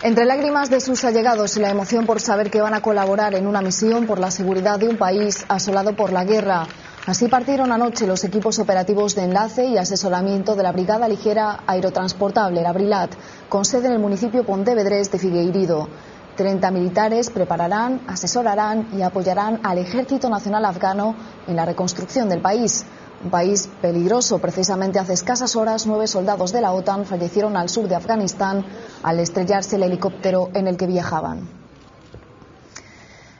Entre lágrimas de sus allegados y la emoción por saber que van a colaborar en una misión por la seguridad de un país asolado por la guerra. Así partieron anoche los equipos operativos de enlace y asesoramiento de la Brigada Ligera Aerotransportable, la Brilat, con sede en el municipio pontevedrés de Figueiredo. 30 militares prepararán, asesorarán y apoyarán al Ejército Nacional Afgano en la reconstrucción del país. Un país peligroso. Precisamente hace escasas horas 9 soldados de la OTAN fallecieron al sur de Afganistán al estrellarse el helicóptero en el que viajaban.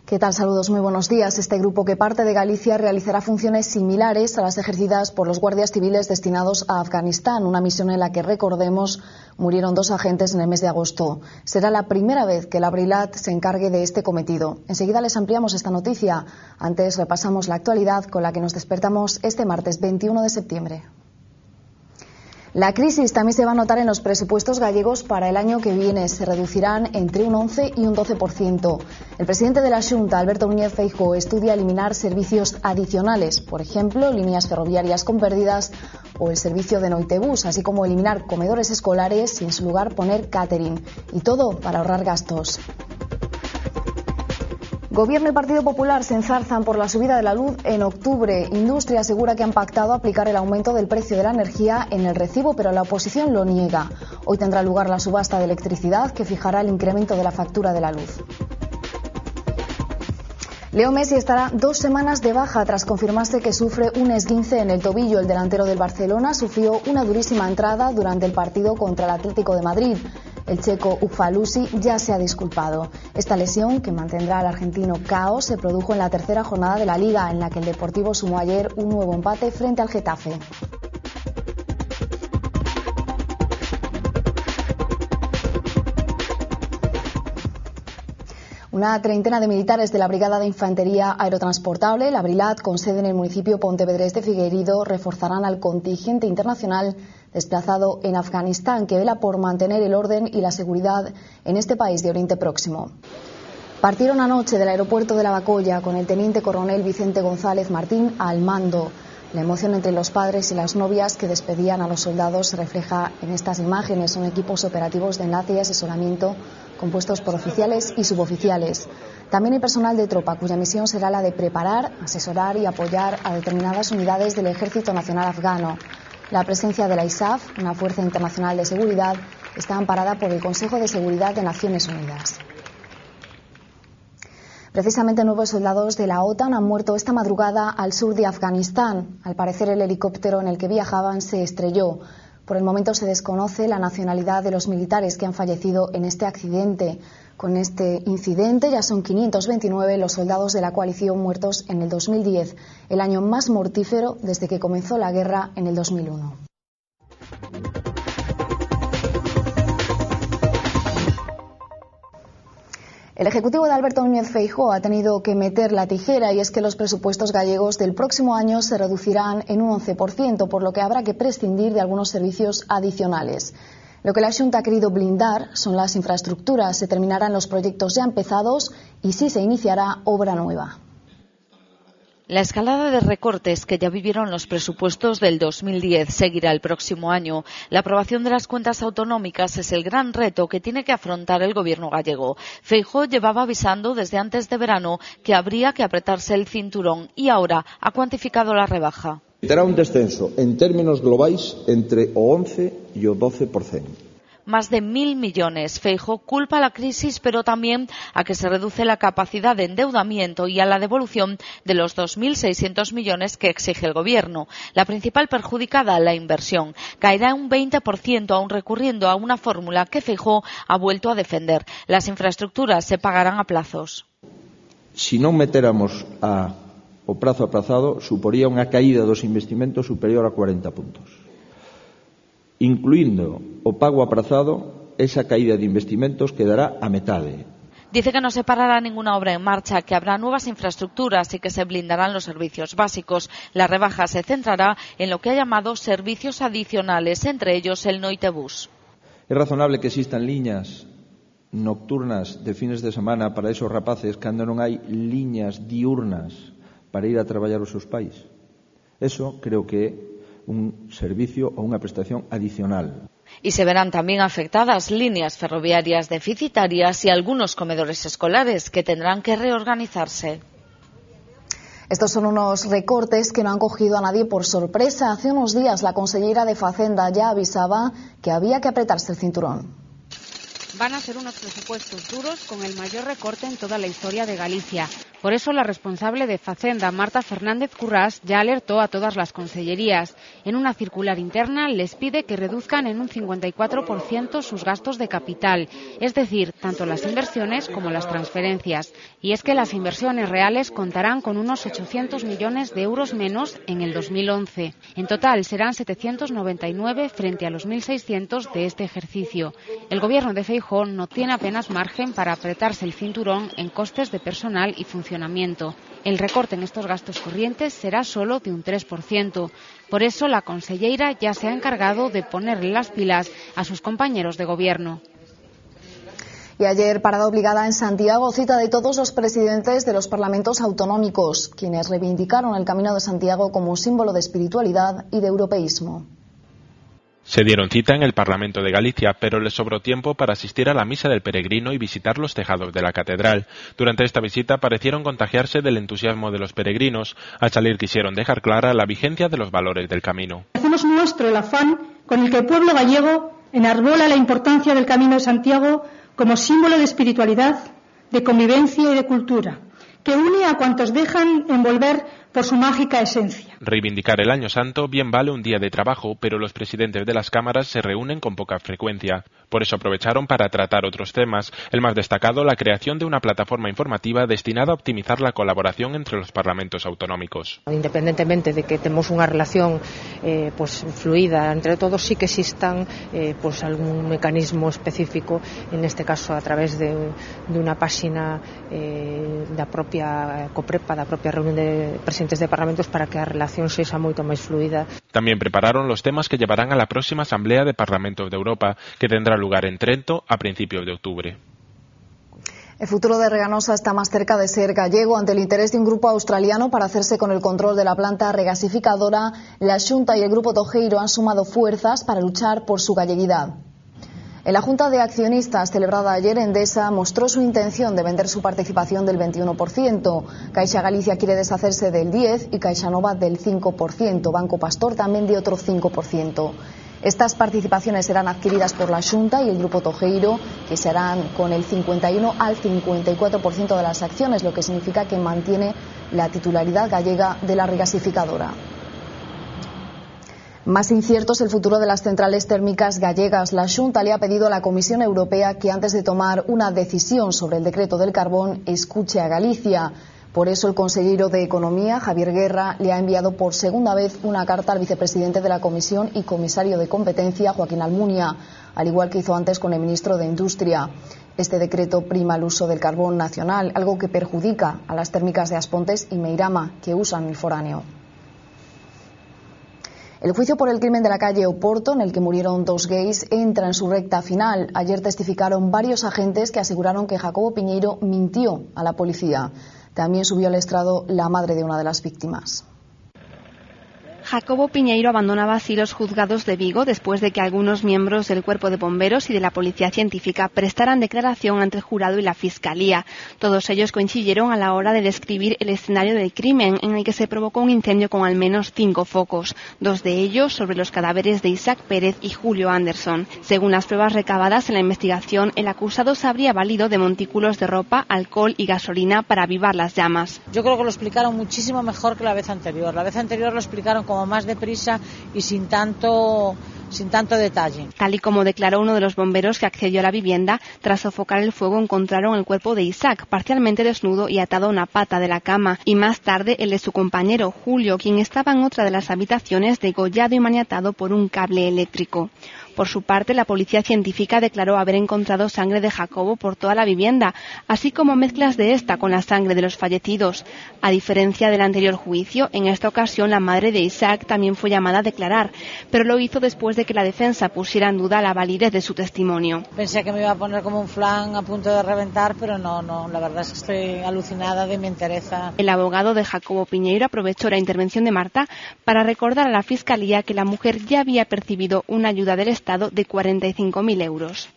¿Qué tal? Saludos, muy buenos días. Este grupo, que parte de Galicia, realizará funciones similares a las ejercidas por los guardias civiles destinados a Afganistán, una misión en la que, recordemos, murieron 2 agentes en el mes de agosto. Será la primera vez que la Brilat se encargue de este cometido. Enseguida les ampliamos esta noticia. Antes repasamos la actualidad con la que nos despertamos este martes 21 de septiembre. La crisis también se va a notar en los presupuestos gallegos para el año que viene. Se reducirán entre un 11 y un 12%. El presidente de la Xunta, Alberto Núñez Feijóo, estudia eliminar servicios adicionales, por ejemplo, líneas ferroviarias con pérdidas o el servicio de Noitebús, así como eliminar comedores escolares y en su lugar poner catering. Y todo para ahorrar gastos. Gobierno y Partido Popular se enzarzan por la subida de la luz en octubre. Industria asegura que han pactado aplicar el aumento del precio de la energía en el recibo, pero la oposición lo niega. Hoy tendrá lugar la subasta de electricidad que fijará el incremento de la factura de la luz. Leo Messi estará 2 semanas de baja tras confirmarse que sufre un esguince en el tobillo. El delantero del Barcelona sufrió una durísima entrada durante el partido contra el Atlético de Madrid. El checo Uffalusi ya se ha disculpado. Esta lesión, que mantendrá al argentino cao, se produjo en la tercera jornada de la Liga, en la que el Deportivo sumó ayer un nuevo empate frente al Getafe. Una treintena de militares de la Brigada de Infantería Aerotransportable, la Brilat, con sede en el municipio pontevedrés de Figueiredo, reforzarán al contingente internacional desplazado en Afganistán, que vela por mantener el orden y la seguridad en este país de Oriente Próximo. Partieron anoche del aeropuerto de La Bacolla con el teniente coronel Vicente González Martín al mando. La emoción entre los padres y las novias que despedían a los soldados se refleja en estas imágenes. Son equipos operativos de enlace y asesoramiento compuestos por oficiales y suboficiales. También hay personal de tropa cuya misión será la de preparar, asesorar y apoyar a determinadas unidades del Ejército Nacional Afgano. La presencia de la ISAF, una fuerza internacional de seguridad, está amparada por el Consejo de Seguridad de Naciones Unidas. Precisamente 9 soldados de la OTAN han muerto esta madrugada al sur de Afganistán. Al parecer, el helicóptero en el que viajaban se estrelló. Por el momento se desconoce la nacionalidad de los militares que han fallecido en este accidente. Con este incidente ya son 529 los soldados de la coalición muertos en el 2010, el año más mortífero desde que comenzó la guerra en el 2001. El Ejecutivo de Alberto Núñez Feijóo ha tenido que meter la tijera, y es que los presupuestos gallegos del próximo año se reducirán en un 11%, por lo que habrá que prescindir de algunos servicios adicionales. Lo que la Xunta ha querido blindar son las infraestructuras. Se terminarán los proyectos ya empezados y sí se iniciará obra nueva. La escalada de recortes que ya vivieron los presupuestos del 2010 seguirá el próximo año. La aprobación de las cuentas autonómicas es el gran reto que tiene que afrontar el gobierno gallego. Feijóo llevaba avisando desde antes de verano que habría que apretarse el cinturón y ahora ha cuantificado la rebaja. Terá un descenso en términos globais entre o 11 e o 12%. Más de 1.000 millones. Feijóo culpa a la crisis, pero también a que se reduce la capacidad de endeudamiento y a la devolución de los 2.600 millones que exige el Gobierno. La principal perjudicada, la inversión, caerá un 20%, aún recurriendo a una fórmula que Feijóo ha vuelto a defender. Las infraestructuras se pagarán a plazos. Si non meteramos o prazo aprazado, suporía unha caída dos investimentos superior a 40 puntos. Incluindo o pago aprazado, esa caída de investimentos quedará a metade. Dice que no se parará ninguna obra en marcha, que habrá nuevas infraestructuras y que se blindarán los servicios básicos. La rebaja se centrará en lo que ha llamado servicios adicionales, entre ellos el Noitebús. É razonable que existan liñas nocturnas de fines de semana para esos rapaces cando non hai liñas diurnas para ir a traballar os seus pais. Eso creo que é un servicio ou unha prestación adicional. Y se verán también afectadas líneas ferroviarias deficitarias y algunos comedores escolares que tendrán que reorganizarse. Estos son unos recortes que no han cogido a nadie por sorpresa. Hace unos días la consellera de Facenda ya avisaba que había que apretarse el cinturón. Van a ser unos presupuestos duros con el mayor recorte en toda la historia de Galicia. Por eso la responsable de Facenda, Marta Fernández Currás, ya alertó a todas las consellerías. En una circular interna les pide que reduzcan en un 54% sus gastos de capital, es decir, tanto las inversiones como las transferencias. Y es que las inversiones reales contarán con unos 800 millones de euros menos en el 2011. En total serán 799 frente a los 1.600 de este ejercicio. El gobierno de Feijóo no tiene apenas margen para apretarse el cinturón en costes de personal y funcionamiento. El recorte en estos gastos corrientes será solo de un 3%. Por eso la conselleira ya se ha encargado de ponerle las pilas a sus compañeros de gobierno. Y ayer, parada obligada en Santiago, cita de todos los presidentes de los parlamentos autonómicos, quienes reivindicaron el Camino de Santiago como símbolo de espiritualidad y de europeísmo. Se dieron cita en el Parlamento de Galicia, pero les sobró tiempo para asistir a la misa del peregrino y visitar los tejados de la catedral. Durante esta visita parecieron contagiarse del entusiasmo de los peregrinos. Al salir quisieron dejar clara la vigencia de los valores del camino. Hacemos nuestro el afán con el que el pueblo gallego enarbola la importancia del Camino de Santiago como símbolo de espiritualidad, de convivencia y de cultura, que une a cuantos dejan envolver por su mágica esencia. Reivindicar el Año Santo bien vale un día de trabajo, pero los presidentes de las cámaras se reúnen con poca frecuencia. Por eso aprovecharon para tratar otros temas. El más destacado, la creación de una plataforma informativa destinada a optimizar la colaboración entre los parlamentos autonómicos. Independentemente de que tenemos una relación fluida entre todos, sí que existan algún mecanismo específico, en este caso a través de una página da propia Coprepa, da propia reunión de presidentes de parlamentos, para que a relación sexa moito máis fluida. También prepararon los temas que llevarán a la próxima Asamblea de Parlamentos de Europa, que tendrá lugar en Trento a principios de octubre. El futuro de Reganosa está más cerca de ser gallego. Ante el interés de un grupo australiano para hacerse con el control de la planta regasificadora, la Xunta y el Grupo Tojeiro han sumado fuerzas para luchar por su galleguidad. En la Junta de Accionistas celebrada ayer, Endesa mostró su intención de vender su participación del 21%. Caixa Galicia quiere deshacerse del 10% y CaixaNova del 5%. Banco Pastor también de otro 5%. Estas participaciones serán adquiridas por la Xunta y el Grupo Tojeiro, que se harán con el 51 al 54% de las acciones, lo que significa que mantiene la titularidad gallega de la regasificadora. Más incierto es el futuro de las centrales térmicas gallegas. La Xunta le ha pedido a la Comisión Europea que antes de tomar una decisión sobre el decreto del carbón escuche a Galicia. Por eso el consejero de Economía, Javier Guerra, le ha enviado por segunda vez una carta al vicepresidente de la Comisión y comisario de Competencia, Joaquín Almunia, al igual que hizo antes con el ministro de Industria. Este decreto prima el uso del carbón nacional, algo que perjudica a las térmicas de Aspontes y Meirama, que usan el foráneo. El juicio por el crimen de la calle Oporto, en el que murieron 2 gays, entra en su recta final. Ayer testificaron varios agentes que aseguraron que Jacobo Piñeiro mintió a la policía. También subió al estrado la madre de una de las víctimas. Jacobo Piñeiro abandonaba así los juzgados de Vigo después de que algunos miembros del Cuerpo de Bomberos y de la Policía Científica prestaran declaración ante el jurado y la Fiscalía. Todos ellos coincidieron a la hora de describir el escenario del crimen, en el que se provocó un incendio con al menos 5 focos, 2 de ellos sobre los cadáveres de Isaac Pérez y Julio Anderson. Según las pruebas recabadas en la investigación, el acusado se habría valido de montículos de ropa, alcohol y gasolina para avivar las llamas. Yo creo que lo explicaron muchísimo mejor que la vez anterior. La vez anterior lo explicaron como más deprisa y sin tanto detalle. Tal y como declaró uno de los bomberos que accedió a la vivienda, tras sofocar el fuego encontraron el cuerpo de Isaac, parcialmente desnudo y atado a una pata de la cama, y más tarde el de su compañero Julio, quien estaba en otra de las habitaciones degollado y maniatado por un cable eléctrico. Por su parte, la Policía Científica declaró haber encontrado sangre de Jacobo por toda la vivienda, así como mezclas de esta con la sangre de los fallecidos. A diferencia del anterior juicio, en esta ocasión la madre de Isaac también fue llamada a declarar, pero lo hizo después de de que la defensa pusiera en duda la validez de su testimonio. Pensé que me iba a poner como un flan a punto de reventar, pero no, la verdad es que estoy alucinada de mi entereza. El abogado de Jacobo Piñeiro aprovechó la intervención de Marta para recordar a la Fiscalía que la mujer ya había percibido una ayuda del Estado de 45.000 euros.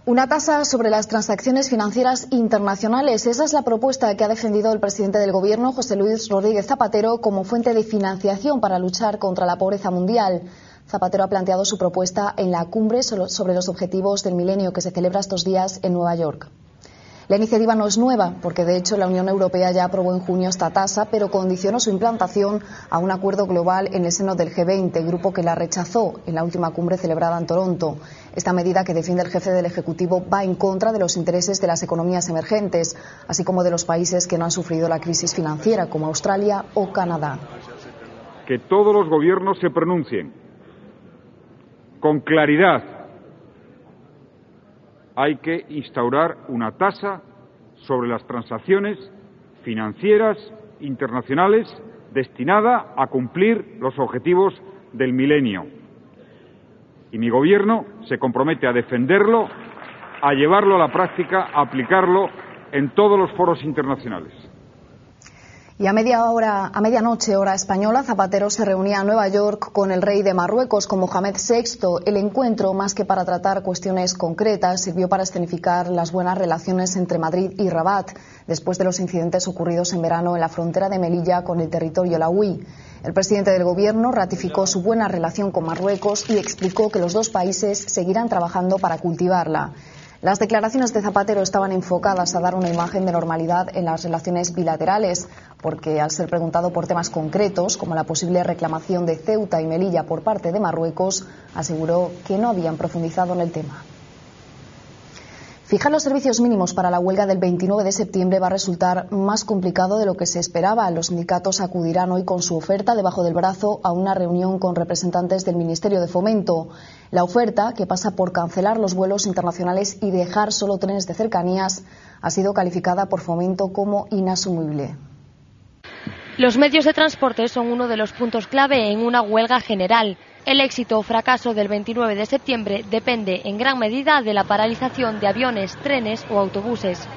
Una tasa sobre las transacciones financieras internacionales. Esa es la propuesta que ha defendido el presidente del Gobierno, José Luis Rodríguez Zapatero, como fuente de financiación para luchar contra la pobreza mundial. Zapatero ha planteado su propuesta en la cumbre sobre los objetivos del milenio que se celebra estos días en Nueva York. La iniciativa no es nueva, porque de hecho la Unión Europea ya aprobó en junio esta tasa, pero condicionó su implantación a un acuerdo global en el seno del G20, grupo que la rechazó en la última cumbre celebrada en Toronto. Esta medida que defiende el jefe del Ejecutivo va en contra de los intereses de las economías emergentes, así como de los países que no han sufrido la crisis financiera, como Australia o Canadá. Que todos los gobiernos se pronuncien con claridad. Hay que instaurar una tasa sobre las transacciones financieras internacionales destinada a cumplir los objetivos del milenio. Y mi Gobierno se compromete a defenderlo, a llevarlo a la práctica, a aplicarlo en todos los foros internacionales. Y a medianoche, hora española, Zapatero se reunía en Nueva York con el rey de Marruecos, con Mohamed VI. El encuentro, más que para tratar cuestiones concretas, sirvió para escenificar las buenas relaciones entre Madrid y Rabat, después de los incidentes ocurridos en verano en la frontera de Melilla con el territorio alauí. El presidente del Gobierno ratificó su buena relación con Marruecos y explicó que los dos países seguirán trabajando para cultivarla. Las declaraciones de Zapatero estaban enfocadas a dar una imagen de normalidad en las relaciones bilaterales, porque al ser preguntado por temas concretos, como la posible reclamación de Ceuta y Melilla por parte de Marruecos, aseguró que no habían profundizado en el tema. Fijar los servicios mínimos para la huelga del 29 de septiembre va a resultar más complicado de lo que se esperaba. Los sindicatos acudirán hoy con su oferta debajo del brazo a una reunión con representantes del Ministerio de Fomento. La oferta, que pasa por cancelar los vuelos internacionales y dejar solo trenes de cercanías, ha sido calificada por Fomento como inasumible. Los medios de transporte son uno de los puntos clave en una huelga general. El éxito o fracaso del 29 de septiembre depende en gran medida de la paralización de aviones, trenes o autobuses.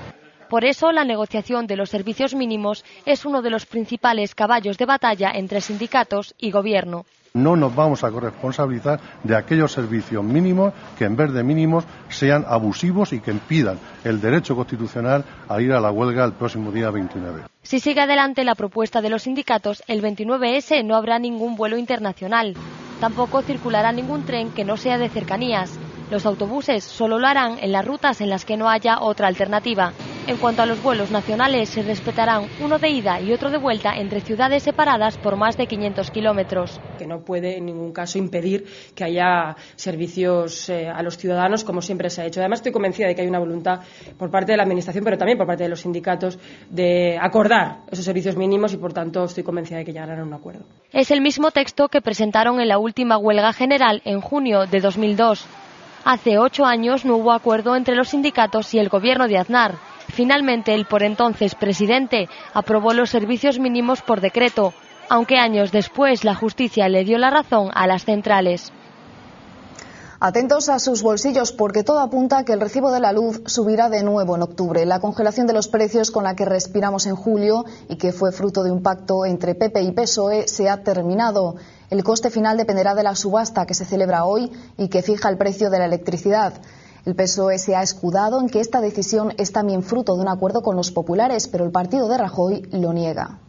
Por eso, la negociación de los servicios mínimos es uno de los principales caballos de batalla entre sindicatos y Gobierno. No nos vamos a corresponsabilizar de aquellos servicios mínimos que en vez de mínimos sean abusivos y que impidan el derecho constitucional a ir a la huelga el próximo día 29. Si sigue adelante la propuesta de los sindicatos, el 29S no habrá ningún vuelo internacional. Tampoco circulará ningún tren que no sea de cercanías. Los autobuses solo lo harán en las rutas en las que no haya otra alternativa. En cuanto a los vuelos nacionales, se respetarán uno de ida y otro de vuelta entre ciudades separadas por más de 500 kilómetros. Que no puede en ningún caso impedir que haya servicios a los ciudadanos, como siempre se ha hecho. Además, estoy convencida de que hay una voluntad por parte de la Administración, pero también por parte de los sindicatos, de acordar esos servicios mínimos y, por tanto, estoy convencida de que llegarán a un acuerdo. Es el mismo texto que presentaron en la última huelga general en junio de 2002. Hace 8 años no hubo acuerdo entre los sindicatos y el Gobierno de Aznar. Finalmente, el por entonces presidente aprobó los servicios mínimos por decreto, aunque años después la justicia le dio la razón a las centrales. Atentos a sus bolsillos, porque todo apunta a que el recibo de la luz subirá de nuevo en octubre. La congelación de los precios con la que respiramos en julio y que fue fruto de un pacto entre PP y PSOE se ha terminado. El coste final dependerá de la subasta que se celebra hoy y que fija el precio de la electricidad. El PSOE se ha escudado en que esta decisión es también fruto de un acuerdo con los populares, pero el partido de Rajoy lo niega.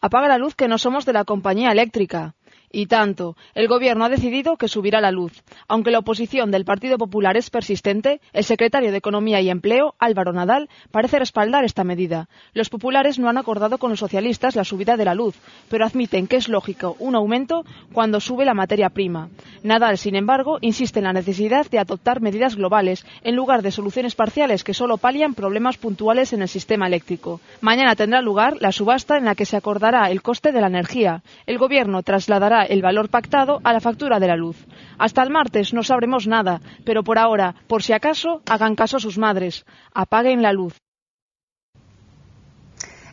Apaga la luz, que no somos de la compañía eléctrica. Y tanto, el Gobierno ha decidido que subirá la luz. Aunque la oposición del Partido Popular es persistente, el secretario de Economía y Empleo, Álvaro Nadal, parece respaldar esta medida. Los populares no han acordado con los socialistas la subida de la luz, pero admiten que es lógico un aumento cuando sube la materia prima. Nadal, sin embargo, insiste en la necesidad de adoptar medidas globales, en lugar de soluciones parciales que solo palian problemas puntuales en el sistema eléctrico. Mañana tendrá lugar la subasta en la que se acordará el coste de la energía. El Gobierno trasladará el valor pactado a la factura de la luz. Hasta el martes no sabremos nada, pero por ahora, por si acaso, hagan caso a sus madres. Apaguen la luz.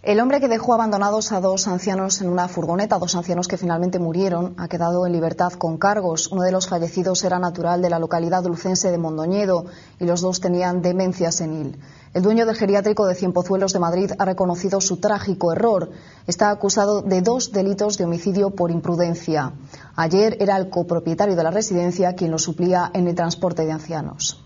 El hombre que dejó abandonados a dos ancianos en una furgoneta, dos ancianos que finalmente murieron, ha quedado en libertad con cargos. Uno de los fallecidos era natural de la localidad lucense de Mondoñedo y los dos tenían demencia senil. El dueño del geriátrico de Cienpozuelos de Madrid ha reconocido su trágico error. Está acusado de 2 delitos de homicidio por imprudencia. Ayer era el copropietario de la residencia quien lo suplía en el transporte de ancianos.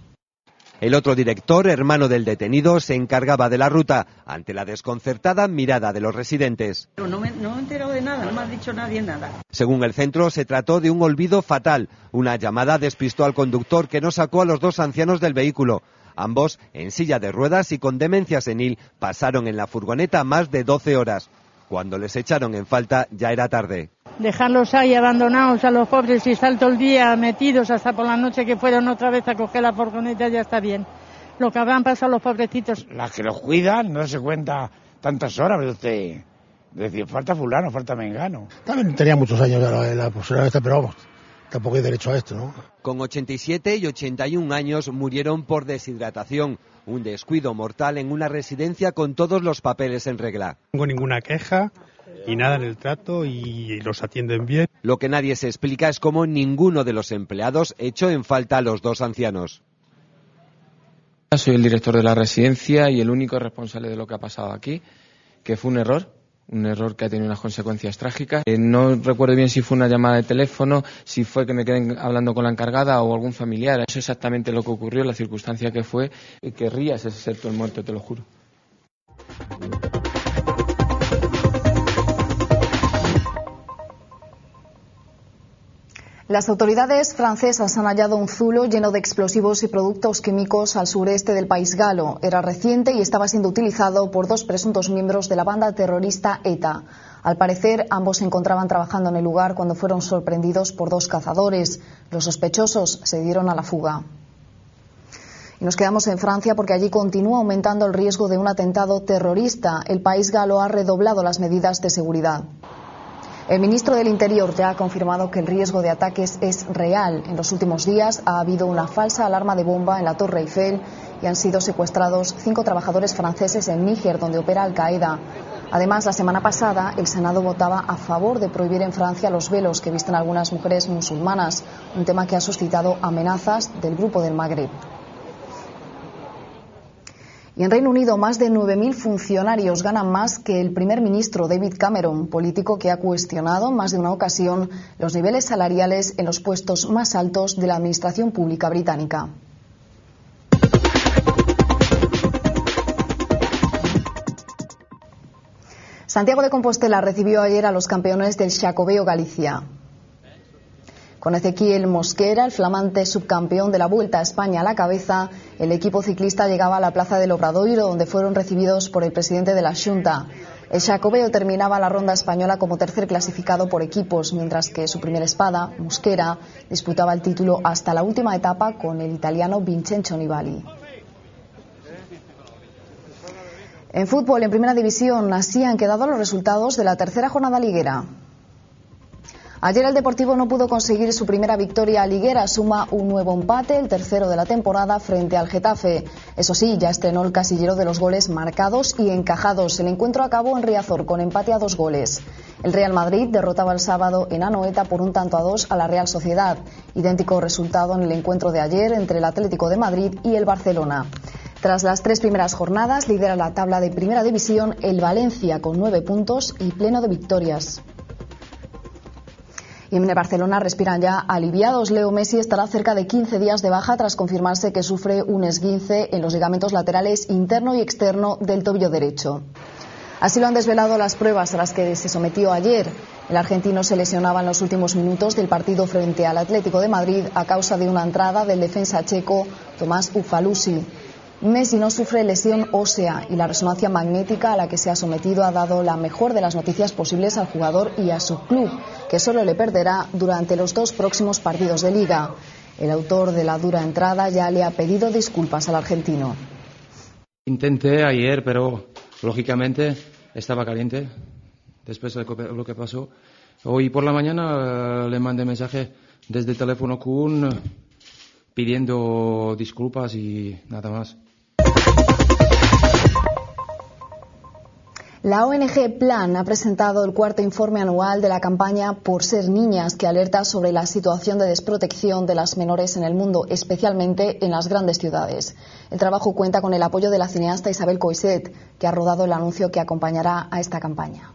El otro director, hermano del detenido, se encargaba de la ruta ante la desconcertada mirada de los residentes. Pero no me he enterado de nada, no me ha dicho nadie nada. Según el centro, se trató de un olvido fatal. Una llamada despistó al conductor que no sacó a los dos ancianos del vehículo. Ambos, en silla de ruedas y con demencia senil, pasaron en la furgoneta más de 12 horas. Cuando les echaron en falta, ya era tarde. Dejarlos ahí abandonados a los pobres y estar todo el día metidos hasta por la noche que fueron otra vez a coger la furgoneta ya está bien. Lo que habrán pasado los pobrecitos. Las que los cuidan no se cuenta tantas horas, pero usted decir falta fulano, falta mengano. También tenía muchos años ya la persona esta, pero vamos, tampoco hay derecho a esto, ¿no? Con 87 y 81 años murieron por deshidratación, un descuido mortal en una residencia con todos los papeles en regla. No tengo ninguna queja y nada en el trato y los atienden bien. Lo que nadie se explica es cómo ninguno de los empleados echó en falta a los dos ancianos. Soy el director de la residencia y el único responsable de lo que ha pasado aquí, que fue un error que ha tenido unas consecuencias trágicas. No recuerdo bien si fue una llamada de teléfono, si fue que me quedé hablando con la encargada o algún familiar. Eso es exactamente lo que ocurrió, la circunstancia que fue. Querrías ese ser tú el muerto, te lo juro. Las autoridades francesas han hallado un zulo lleno de explosivos y productos químicos al sureste del país galo. Era reciente y estaba siendo utilizado por 2 presuntos miembros de la banda terrorista ETA. Al parecer, ambos se encontraban trabajando en el lugar cuando fueron sorprendidos por 2 cazadores. Los sospechosos se dieron a la fuga. Y nos quedamos en Francia porque allí continúa aumentando el riesgo de un atentado terrorista. El país galo ha redoblado las medidas de seguridad. El ministro del Interior ya ha confirmado que el riesgo de ataques es real. En los últimos días ha habido una falsa alarma de bomba en la Torre Eiffel y han sido secuestrados 5 trabajadores franceses en Níger, donde opera Al-Qaeda. Además, la semana pasada el Senado votaba a favor de prohibir en Francia los velos que visten algunas mujeres musulmanas, un tema que ha suscitado amenazas del Grupo del Magreb. Y en Reino Unido, más de 9.000 funcionarios ganan más que el primer ministro David Cameron, político que ha cuestionado en más de una ocasión los niveles salariales en los puestos más altos de la administración pública británica. Santiago de Compostela recibió ayer a los campeones del Xacobeo Galicia. Con Ezequiel Mosquera, el flamante subcampeón de la Vuelta a España a la cabeza, el equipo ciclista llegaba a la Plaza del Obradoiro, donde fueron recibidos por el presidente de la Xunta. El Xacobeo terminaba la ronda española como tercer clasificado por equipos, mientras que su primera espada, Mosquera, disputaba el título hasta la última etapa con el italiano Vincenzo Nibali. En fútbol, en Primera División, así han quedado los resultados de la tercera jornada liguera. Ayer el Deportivo no pudo conseguir su primera victoria liguera, suma un nuevo empate, el tercero de la temporada, frente al Getafe. Eso sí, ya estrenó el casillero de los goles marcados y encajados. El encuentro acabó en Riazor con empate a 2 goles. El Real Madrid derrotaba el sábado en Anoeta por 1-2 a la Real Sociedad. Idéntico resultado en el encuentro de ayer entre el Atlético de Madrid y el Barcelona. Tras las 3 primeras jornadas, lidera la tabla de Primera División el Valencia con 9 puntos y pleno de victorias. Y en el Barcelona respiran ya aliviados. Leo Messi estará cerca de 15 días de baja tras confirmarse que sufre un esguince en los ligamentos laterales interno y externo del tobillo derecho. Así lo han desvelado las pruebas a las que se sometió ayer. El argentino se lesionaba en los últimos minutos del partido frente al Atlético de Madrid a causa de una entrada del defensa checo Tomás Ufalusi. Messi no sufre lesión ósea y la resonancia magnética a la que se ha sometido ha dado la mejor de las noticias posibles al jugador y a su club, que solo le perderá durante los 2 próximos partidos de Liga. El autor de la dura entrada ya le ha pedido disculpas al argentino. Intenté ayer, pero lógicamente estaba caliente después de lo que pasó. Hoy por la mañana le mandé mensaje desde el teléfono Kun pidiendo disculpas y nada más. La ONG Plan ha presentado el cuarto informe anual de la campaña Por ser niñas, que alerta sobre la situación de desprotección de las menores en el mundo, especialmente en las grandes ciudades. El trabajo cuenta con el apoyo de la cineasta Isabel Coixet, que ha rodado el anuncio que acompañará a esta campaña.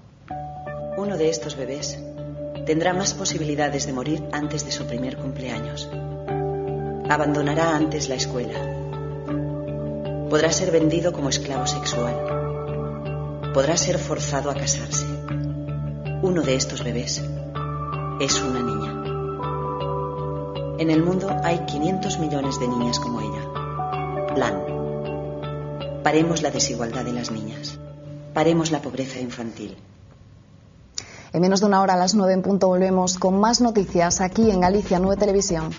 Uno de estos bebés tendrá más posibilidades de morir antes de su primer cumpleaños. Abandonará antes la escuela. Podrá ser vendido como esclavo sexual. Podrá ser forzado a casarse. Uno de estos bebés es una niña. En el mundo hay 500 millones de niñas como ella. Plan. Paremos la desigualdad de las niñas. Paremos la pobreza infantil. En menos de una hora, a las 9 en punto, volvemos con más noticias aquí en Galicia 9 Televisión.